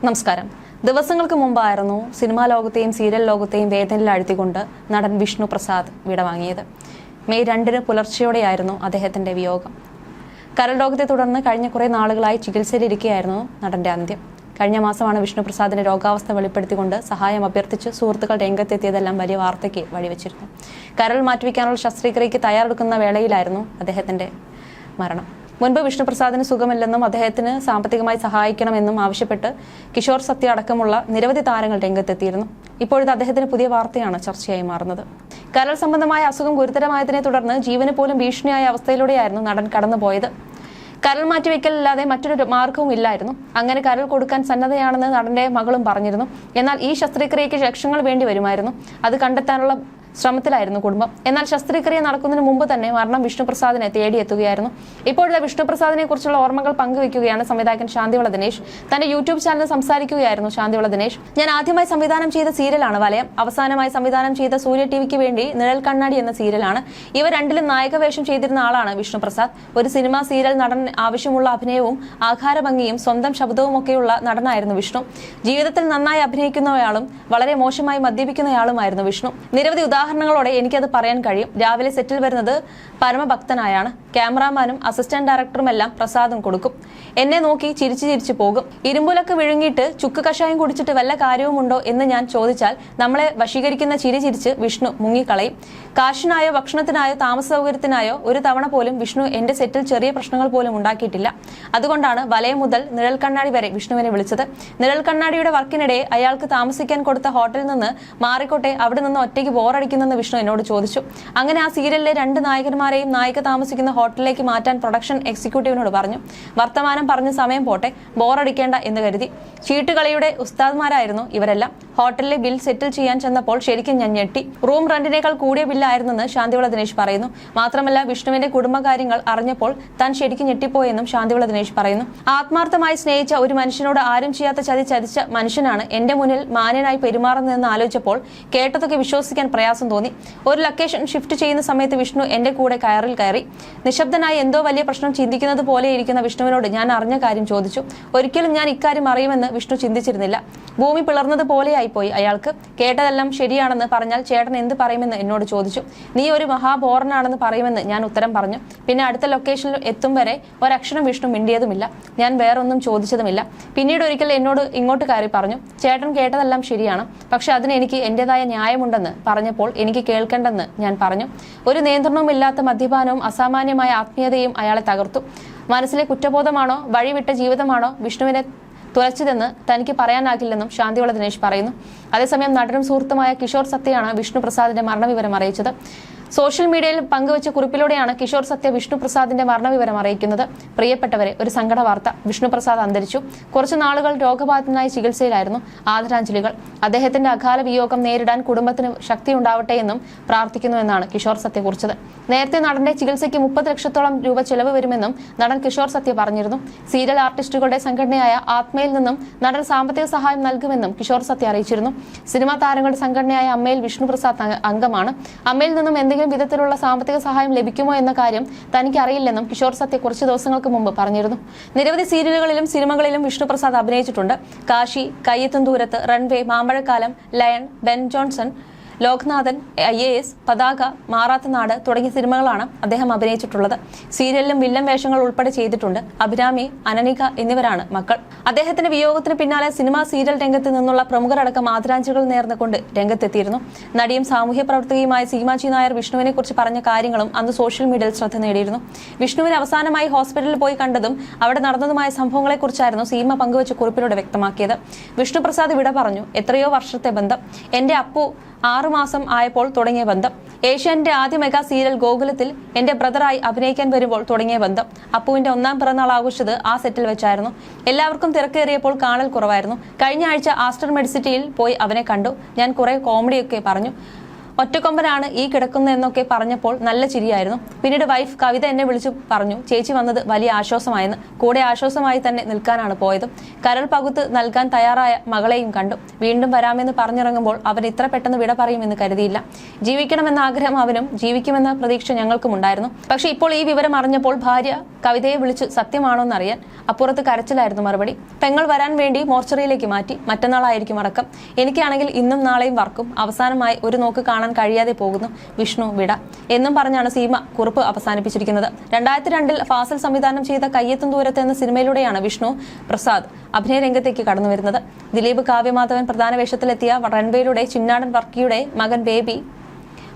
നമസ്കാരം. ദിവസങ്ങൾക്ക് മുമ്പായിരുന്നു സിനിമാ ലോകത്തെയും സീരിയൽ ലോകത്തെയും വേദനയിൽ അഴുത്തിക്കൊണ്ട് നടൻ വിഷ്ണു പ്രസാദ് വിടവാങ്ങിയത്. മെയ് 2 പുലർച്ചെയോടെയായിരുന്നു അദ്ദേഹത്തിന്റെ വിയോഗം. കരൾ രോഗത്തെ തുടർന്ന് കഴിഞ്ഞ കുറേ നാളുകളായി ചികിത്സയിലിരിക്കുകയായിരുന്നു നടന്റെ അന്ത്യം. കഴിഞ്ഞ മാസമാണ് വിഷ്ണു പ്രസാദിന്റെ രോഗാവസ്ഥ വെളിപ്പെടുത്തിക്കൊണ്ട് സഹായം അഭ്യർത്ഥിച്ച് സുഹൃത്തുക്കൾ രംഗത്തെത്തിയതെല്ലാം വലിയ വാർത്തയ്ക്ക് വഴിവെച്ചിരുന്നു. കരൾ മാറ്റിവെക്കാനുള്ള ശസ്ത്രക്രിയയ്ക്ക് തയ്യാറെടുക്കുന്ന വേളയിലായിരുന്നു അദ്ദേഹത്തിന്റെ മരണം. മുൻപ് വിഷ്ണു പ്രസാദിന് സുഖമില്ലെന്നും അദ്ദേഹത്തിന് സാമ്പത്തികമായി സഹായിക്കണമെന്നും ആവശ്യപ്പെട്ട് കിഷോർ സത്യ അടക്കമുള്ള നിരവധി താരങ്ങൾ രംഗത്തെത്തിയിരുന്നു. ഇപ്പോഴത്തെ അദ്ദേഹത്തിന് പുതിയ വാർത്തയാണ് ചർച്ചയായി മാറുന്നത്. കരൾ സംബന്ധമായ അസുഖം ഗുരുതരമായതിനെ തുടർന്ന് ജീവന് പോലും ഭീഷണിയായ അവസ്ഥയിലൂടെയായിരുന്നു നടൻ കടന്നുപോയത്. കരൾ മാറ്റിവെക്കലല്ലാതെ മറ്റൊരു മാർഗവും ഇല്ലായിരുന്നു. അങ്ങനെ കരൾ കൊടുക്കാൻ സന്നദ്ധയാണെന്ന് നടന്റെ മകളും പറഞ്ഞിരുന്നു. എന്നാൽ ഈ ശസ്ത്രക്രിയയ്ക്ക് ലക്ഷങ്ങൾ വേണ്ടി വരുമായിരുന്നു. അത് കണ്ടെത്താനുള്ള ശ്രമത്തിലായിരുന്നു കുടുംബം. എന്നാൽ ശസ്ത്രക്രിയ നടക്കുന്നതിന് മുമ്പ് തന്നെ മരണം വിഷ്ണുപ്രസാദിനെ തേടിയെത്തുകയായിരുന്നു. ഇപ്പോഴത്തെ വിഷ്ണുപ്രസാദിനെ കുറിച്ചുള്ള ഓർമ്മകൾ പങ്കുവയ്ക്കുകയാണ് സംവിധായകൻ ശാന്തിവള ദിനേശ്. തന്റെ യൂട്യൂബ് ചാനലിൽ സംസാരിക്കുകയായിരുന്നു ശാന്തിവള ദിനേശ്. ഞാൻ ആദ്യമായി സംവിധാനം ചെയ്ത സീരിയലാണ് വലയം. അവസാനമായി സംവിധാനം ചെയ്ത സൂര്യ ടിവിക്ക് വേണ്ടി നിഴൽ കണ്ണാടി എന്ന സീരിയലാണ്. ഇവ രണ്ടിലും നായകവേഷം ചെയ്തിരുന്ന ആളാണ് വിഷ്ണുപ്രസാദ്. ഒരു സിനിമ സീരിയൽ നടൻ ആവശ്യമുള്ള അഭിനയവും ആകാരഭംഗിയും സ്വന്തം ശബ്ദവും ഒക്കെയുള്ള നടനായിരുന്നു വിഷ്ണു. ജീവിതത്തിൽ നന്നായി അഭിനയിക്കുന്നയാളും വളരെ മോശമായി മദ്യപിക്കുന്നയാളുമായിരുന്നു വിഷ്ണു. നിരവധി ഉദാഹരണങ്ങളോടെ എനിക്കത് പറയാൻ കഴിയും. രാവിലെ സെറ്റിൽ വരുന്നത് പരമഭക്തനായാണ്. ക്യാമറാമാനും അസിസ്റ്റന്റ് ഡയറക്ടറുമെല്ലാം പ്രസാദം കൊടുക്കും. എന്നെ നോക്കി ചിരിച്ചു പോകും. ഇരുമ്പുലക്ക് വിഴുങ്ങിയിട്ട് ചുക്ക് കഷായം കുടിച്ചിട്ട് വല്ല കാര്യവുമുണ്ടോ എന്ന് ഞാൻ ചോദിച്ചാൽ നമ്മളെ വശീകരിക്കുന്ന ചിരിച്ച് വിഷ്ണു മുങ്ങിക്കളയും. കാശിനായോ ഭക്ഷണത്തിനായോ താമസ സൗകര്യത്തിനായോ ഒരു തവണ പോലും വിഷ്ണു എന്റെ സെറ്റിൽ ചെറിയ പ്രശ്നങ്ങൾ പോലും ഉണ്ടാക്കിയിട്ടില്ല. അതുകൊണ്ടാണ് വലയം മുതൽ നിഴൽ കണ്ണാടി വരെ വിഷ്ണുവിനെ വിളിച്ചത്. നിഴൽ കണ്ണാടിയുടെ വർക്കിനിടെ അയാൾക്ക് താമസിക്കാൻ കൊടുത്ത ഹോട്ടലിൽ നിന്ന് മാറിക്കോട്ടെ, അവിടെ നിന്ന് ഒറ്റയ്ക്ക് ബോറടിക്കുന്നെന്ന് വിഷ്ണു എന്നോട് ചോദിച്ചു. അങ്ങനെ ആ സീരിയലിലെ 2 നായകന്മാരെയും നായിക താമസിക്കുന്ന ഹോട്ടലിലേക്ക് മാറ്റാൻ പ്രൊഡക്ഷൻ എക്സിക്യൂട്ടീവിനോട് പറഞ്ഞു. വർത്തമാനം പറഞ്ഞ് സമയം പോട്ടെ, ബോറടിക്കേണ്ട എന്ന് കരുതി. ചീട്ടുകളിയുടെ ഉസ്താദ്മാരായിരുന്നു ഇവരെല്ലാം. ഹോട്ടലിലെ ബിൽ സെറ്റിൽ ചെയ്യാൻ ചെന്നപ്പോൾ ശരിക്കും ഞാൻ ഞെട്ടി. റൂം റെന്റിനേക്കാൾ കൂടിയ ബില്ലായിരുന്നെന്ന് ശാന്തിവള ദിനേശ് പറയുന്നു. മാത്രമല്ല വിഷ്ണുവിന്റെ കുടുംബകാര്യങ്ങൾ അറിഞ്ഞപ്പോൾ താൻ ശരിക്കും ഞെട്ടിപ്പോയെന്നും ശാന്തിവള ദിനേശ് പറയുന്നു. ആത്മാർത്ഥമായി സ്നേഹിച്ച ഒരു മനുഷ്യനോട് ആരും ചെയ്യാത്ത ചതിച്ച മനുഷ്യനാണ് എന്റെ മുന്നിൽ മാന്യനായി പെരുമാറുന്നതെന്ന് ആലോചിച്ചപ്പോൾ കേട്ടതൊക്കെ വിശ്വസിക്കാൻ പ്രയാസം തോന്നി. ഒരു ലൊക്കേഷൻ ഷിഫ്റ്റ് ചെയ്യുന്ന സമയത്ത് വിഷ്ണു എന്റെ കൂടെ കയറി. നിശബ്ദനായി എന്തോ വലിയ പ്രശ്നം ചിന്തിക്കുന്നത് പോലെ ഇരിക്കുന്ന വിഷ്ണുവിനോട് ഞാൻ അറിഞ്ഞ കാര്യം ചോദിച്ചു. ഒരിക്കലും ഞാൻ ഇക്കാര്യം അറിയുമെന്ന് വിഷ്ണു ചിന്തിച്ചിരുന്നില്ല. ഭൂമി പിളർന്നത് പോലെയായിപ്പോയി അയാൾക്ക്. കേട്ടതെല്ലാം ശരിയാണെന്ന് പറഞ്ഞാൽ ചേട്ടൻ എന്ത് പറയുമെന്ന് എന്നോട് ചോദിച്ചു. നീ ഒരു മഹാബോറനാണെന്ന് പറയുമെന്ന് ഞാൻ ഉത്തരം പറഞ്ഞു. പിന്നെ അടുത്ത ലൊക്കേഷനിൽ എത്തും വരെ ഒരക്ഷരം വിഷ്ണു മിണ്ടിയതുമില്ല. ഞാൻ വേറൊന്നും ചോദിച്ചതുമില്ല. പിന്നീട് ഒരിക്കൽ എന്നോട് ഇങ്ങോട്ട് കയറി പറഞ്ഞു, ചേട്ടൻ കേട്ടതെല്ലാം ശരിയാണ്, പക്ഷെ അതിന് എനിക്ക് എന്റേതായ ന്യായമുണ്ടെന്ന് പറഞ്ഞപ്പോൾ എനിക്ക് കേൾക്കേണ്ടെന്ന് ഞാൻ പറഞ്ഞു. ഒരു നിയന്ത്രണവുമില്ലാത്ത മദ്യപാനവും അസാമാന്യമായ ആത്മീയതയും അയാളെ തകർത്തു. മനസ്സിലെ കുറ്റബോധമാണോ വഴിവിട്ട ജീവിതമാണോ വിഷ്ണുവിനെ തുലച്ചതെന്ന് തനിക്ക് പറയാനാകില്ലെന്നും ശാന്തിവള ദിനേശ് പറയുന്നു. അതേസമയം നടനും സുഹൃത്തുമായ കിഷോർ സത്യയാണ് വിഷ്ണു പ്രസാദിന്റെ മരണവിവരം അറിയിച്ചത്. സോഷ്യൽ മീഡിയയിൽ പങ്കുവച്ച കുറിപ്പിലൂടെയാണ് കിഷോർ സത്യ വിഷ്ണു പ്രസാദിന്റെ മരണവിവരം അറിയിക്കുന്നത്. പ്രിയപ്പെട്ടവരെ, ഒരു സങ്കട വാർത്ത. വിഷ്ണു പ്രസാദ് അന്തരിച്ചു. കുറച്ചു നാളുകൾ രോഗബാധിതനായി ചികിത്സയിലായിരുന്നു. ആദരാഞ്ജലികൾ. അദ്ദേഹത്തിന്റെ അകാല വിയോഗം നേരിടാൻ കുടുംബത്തിന് ശക്തിയുണ്ടാവട്ടെ എന്നും പ്രാർത്ഥിക്കുന്നുവെന്നാണ് കിഷോർ സത്യ കുറിച്ചത്. നേരത്തെ നടന്റെ ചികിത്സയ്ക്ക് 30 ലക്ഷത്തോളം രൂപ ചെലവ് വരുമെന്നും നടൻ കിഷോർ സത്യ പറഞ്ഞിരുന്നു. സീരിയൽ ആർട്ടിസ്റ്റുകളുടെ സംഘടനയായ ആത്മയിൽ നിന്നും നടൻ സാമ്പത്തിക സഹായം നൽകുമെന്നും കിഷോർ സത്യ അറിയിച്ചിരുന്നു. സിനിമാ താരങ്ങളുടെ സംഘടനയായ അമ്മയിൽ വിഷ്ണു പ്രസാദ് അംഗമാണ്. അമ്മയിൽ നിന്നും എന്തെങ്കിലും വിധത്തിലുള്ള സാമ്പത്തിക സഹായം ലഭിക്കുമോ എന്ന കാര്യം തനിക്ക് അറിയില്ലെന്നും കിഷോർ സത്യ കുറച്ച് ദിവസങ്ങൾക്ക് മുമ്പ് പറഞ്ഞിരുന്നു. നിരവധി സീരിയലുകളിലും സിനിമകളിലും വിഷ്ണു പ്രസാദ് അഭിനയിച്ചിട്ടുണ്ട്. കാശി, കയ്യെത്തും ദൂരത്ത്, runway, മാമ്പഴക്കാലം, lion, Ben Johnson, Loknathan, IAS, പതാക, മാറാത്ത നാട് തുടങ്ങിയ സിനിമകളാണ് അദ്ദേഹം അഭിനയിച്ചിട്ടുള്ളത്. സീരിയലിലും വില്ലൻ വേഷങ്ങൾ ഉൾപ്പെടെ ചെയ്തിട്ടുണ്ട്. അഭിരാമി, അനനിക എന്നിവരാണ് മക്കൾ. അദ്ദേഹത്തിന്റെ വിയോഗത്തിന് പിന്നാലെ സിനിമാ സീരിയൽ രംഗത്ത് നിന്നുള്ള പ്രമുഖരടക്കം ആദരാഞ്ജലികൾ നേർന്നുകൊണ്ട് രംഗത്തെത്തിയിരുന്നു. നടിയും സാമൂഹ്യ പ്രവർത്തകയുമായ സീമാജി നായർ വിഷ്ണുവിനെ കുറിച്ച് പറഞ്ഞ കാര്യങ്ങളും അന്ന് സോഷ്യൽ മീഡിയയിൽ ശ്രദ്ധ നേടിയിരുന്നു. വിഷ്ണുവിന് അവസാനമായി ഹോസ്പിറ്റലിൽ പോയി കണ്ടതും അവിടെ നടന്നതുമായ സംഭവങ്ങളെക്കുറിച്ചായിരുന്നു സീമ പങ്കുവച്ച കുറിപ്പിലൂടെ വ്യക്തമാക്കിയത്. വിഷ്ണു പ്രസാദ് വിട പറഞ്ഞു. എത്രയോ വർഷത്തെ ബന്ധം. എന്റെ അപ്പു 6 മാസം ആയപ്പോൾ തുടങ്ങിയ ബന്ധം. ഏഷ്യാന്റെ ആദ്യ മെഗാ സീരിയൽ ഗോകുലത്തിൽ എന്റെ ബ്രദറായി അഭിനയിക്കാൻ വരുമ്പോൾ തുടങ്ങിയ ബന്ധം. അപ്പുവിന്റെ 1ാം പിറന്നാൾ ആഘോഷിച്ചത് ആ സെറ്റിൽ വെച്ചായിരുന്നു. എല്ലാവർക്കും തിരക്കേറിയപ്പോൾ കാണൽ കുറവായിരുന്നു. കഴിഞ്ഞ ആഴ്ച ആസ്റ്റർ മെഡിസിറ്റിയിൽ പോയി അവനെ കണ്ടു. ഞാൻ കുറെ കോമഡിയൊക്കെ പറഞ്ഞു. ഒറ്റക്കൊമ്പനാണ് ഈ കിടക്കുന്നതെന്നൊക്കെ പറഞ്ഞപ്പോൾ നല്ല ചിരിയായിരുന്നു. പിന്നീട് വൈഫ് കവിത എന്നെ വിളിച്ചു പറഞ്ഞു, ചേച്ചി വന്നത് വലിയ ആശ്വാസമായെന്ന്. കൂടെ ആശ്വാസമായി തന്നെ നിൽക്കാനാണ് പോയത്. കരൾ പകുത്ത് നൽകാൻ തയ്യാറായ മകളെയും കണ്ടു. വീണ്ടും വരാമെന്ന് പറഞ്ഞിറങ്ങുമ്പോൾ അവൻ ഇത്ര പെട്ടെന്ന് വിട പറയുമെന്ന് കരുതിയില്ല. ജീവിക്കണമെന്ന ആഗ്രഹം അവനും ജീവിക്കുമെന്ന പ്രതീക്ഷ ഞങ്ങൾക്കും ഉണ്ടായിരുന്നു. പക്ഷെ ഇപ്പോൾ ഈ വിവരം അറിഞ്ഞപ്പോൾ ഭാര്യ കവിതയെ വിളിച്ച് സത്യമാണോന്നറിയാൻ അപ്പുറത്ത് കരച്ചിലായിരുന്നു മറുപടി. പെങ്ങൾ വരാൻ വേണ്ടി മോർച്ചറിയിലേക്ക് മാറ്റി. മറ്റന്നാളായിരിക്കും അടക്കം. എനിക്കാണെങ്കിൽ ഇന്നും നാളെയും വർക്കും. അവസാനമായി ഒരു നോക്ക് കാണാൻ കഴിയാതെ പോകുന്നു. വിഷ്ണു വിട എന്നും പറഞ്ഞാണ് സീമ കുറിപ്പ് അവസാനിപ്പിച്ചിരിക്കുന്നത്. 2002 ഫാസിൽ സംവിധാനം ചെയ്ത കയ്യെത്തും ദൂരത്ത് എന്ന സിനിമയിലൂടെയാണ് വിഷ്ണു പ്രസാദ് അഭിനയ രംഗത്തേക്ക് കടന്നു വരുന്നത്. ദിലീപ് കാവ്യമാധവൻ പ്രധാന വേഷത്തിലെത്തിയ റൺവേയിലൂടെ ചിന്നാടൻ വർക്കിയുടെ മകൻ ബേബി,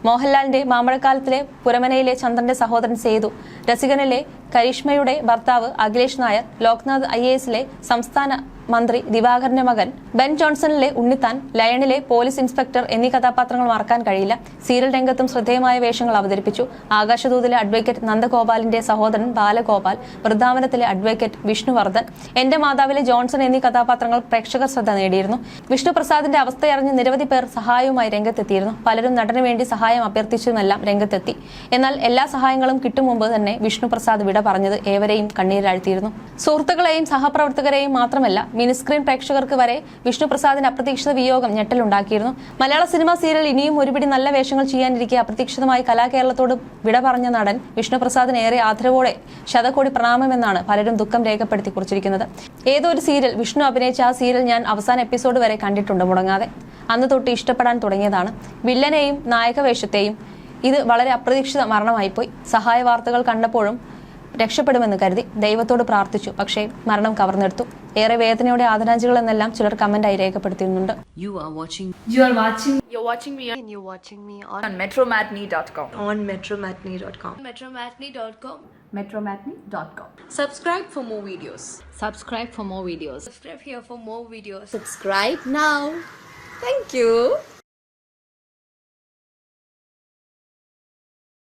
മോഹൻലാലിന്റെ മാമ്പഴക്കാലത്തിലെ പുരമനയിലെ ചന്ദ്രന്റെ സഹോദരൻ സേതു, രസികനിലെ കരിഷ്മയുടെ ഭർത്താവ് അഖിലേഷ് നായർ, ലോക്നാഥ് IASലെ സംസ്ഥാന മന്ത്രി ദിവാകരന്റെ മകൻ ബെൻ ജോൺസണിലെ ഉണ്ണിത്താൻ, ലയണിലെ പോലീസ് ഇൻസ്പെക്ടർ എന്നീ കഥാപാത്രങ്ങൾ മറക്കാൻ കഴിയില്ല. സീരിയൽ രംഗത്തും ശ്രദ്ധേയമായ വേഷങ്ങൾ അവതരിപ്പിച്ചു. ആകാശദൂതിലെ അഡ്വക്കേറ്റ് നന്ദഗോപാലിന്റെ സഹോദരൻ ബാലഗോപാൽ, വൃന്ദാവനത്തിലെ അഡ്വക്കേറ്റ് വിഷ്ണുവർദ്ധൻ, എന്റെ മാതാവിലെ ജോൺസൺ എന്നീ കഥാപാത്രങ്ങൾ പ്രേക്ഷകർ ശ്രദ്ധ നേടിയിരുന്നു. വിഷ്ണു പ്രസാദിന്റെ അവസ്ഥയറിഞ്ഞ് നിരവധി പേർ സഹായവുമായി രംഗത്തെത്തിയിരുന്നു. പലരും നടന് വേണ്ടി സഹായം അഭ്യർത്ഥിച്ചുമെല്ലാം രംഗത്തെത്തി. എന്നാൽ എല്ലാ സഹായങ്ങളും കിട്ടും മുമ്പ് തന്നെ വിഷ്ണു പ്രസാദ് വിട പറഞ്ഞത് ഏവരെയും കണ്ണീരിലാഴ്ത്തിയിരുന്നു. സുഹൃത്തുക്കളെയും സഹപ്രവർത്തകരെയും മാത്രമല്ല മിനിസ്ക്രീൻ പ്രേക്ഷകർക്ക് വരെ വിഷ്ണു പ്രസാദിന്റെ അപ്രതീക്ഷിത വിയോഗം ഞെട്ടലുണ്ടാക്കിയിരുന്നു. മലയാള സിനിമ സീരിയൽ ഇനിയും ഒരുപിടി നല്ല വേഷങ്ങൾ ചെയ്യാനിരിക്കെ അപ്രതീക്ഷിതമായി കലാകേരളത്തോട് വിട പറഞ്ഞ നടൻ വിഷ്ണു പ്രസാദിന് ഏറെ ആദരവോടെ ശതകോടി പ്രണാമമെന്നാണ് പലരും ദുഃഖം രേഖപ്പെടുത്തി കുറിച്ചിരിക്കുന്നത്. ഏതോ ഒരു സീരിയൽ വിഷ്ണു അഭിനയിച്ച ആ സീരിയൽ ഞാൻ അവസാന എപ്പിസോഡ് വരെ കണ്ടിട്ടുണ്ട് മുടങ്ങാതെ. അന്ന് തൊട്ട് ഇഷ്ടപ്പെടാൻ തുടങ്ങിയതാണ്. വില്ലനെയും നായകവേഷത്തെയും. ഇത് വളരെ അപ്രതീക്ഷിത മരണമായിപ്പോയി. സഹായ വാർത്തകൾ കണ്ടപ്പോഴും രക്ഷപ്പെടുമെന്ന് കരുതി ദൈവത്തോട് പ്രാർത്ഥിച്ചു. പക്ഷേ മരണം കവർന്നെടുത്തു. ഏറെ വേദനയോടെ ആദരാഞ്ജലികൾ എന്നെല്ലാം ചിലർ കമന്റായി രേഖപ്പെടുത്തിയിരുന്നുണ്ട്. You're watching me on metromatney.com. metromatney.com. Subscribe for more videos. Subscribe for more videos. Subscribe here for more videos. Subscribe now. Thank you.